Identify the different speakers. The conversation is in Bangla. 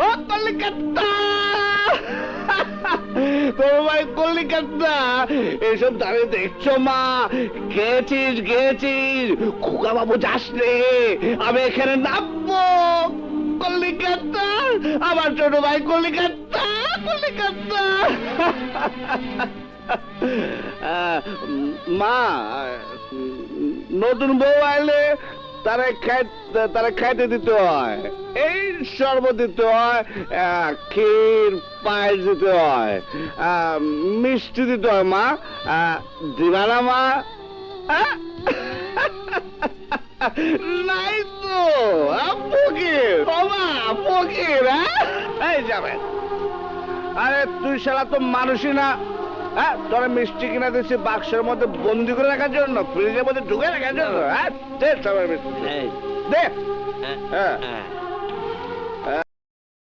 Speaker 1: ও কলিকাতা, তোর ভাই কলিকাতা, এসব দাঁড়িয়ে দেখছো মা? গেছিস গেছিস, খোকা বাবু যাস রে, আমি এখানে নামবো। কলিকাতা, আমার ছোট ভাই কলিকাতা, কলিকাতা। মা, নতুন বউ আইলে তারা খাইতে দিতে হয়, এই শরবত দিতে হয়, ক্ষীর পায়েস দিতে হয়, মিষ্টি দিতে হয়। মা, দিবা না মা? নাই তো, ফকির, ও মা ফকির। এই যাবে, আরে তুই শালা তো মানুষই না। হ্যাঁ, তোরা মিষ্টি কিনা দিচ্ছি বাক্সের মধ্যে বন্দি করে রাখার জন্য, ফ্রিজের মধ্যে ঢুকে রাখার জন্য। হ্যাঁ, দে সবার মিষ্টি, দে। হ্যাঁ।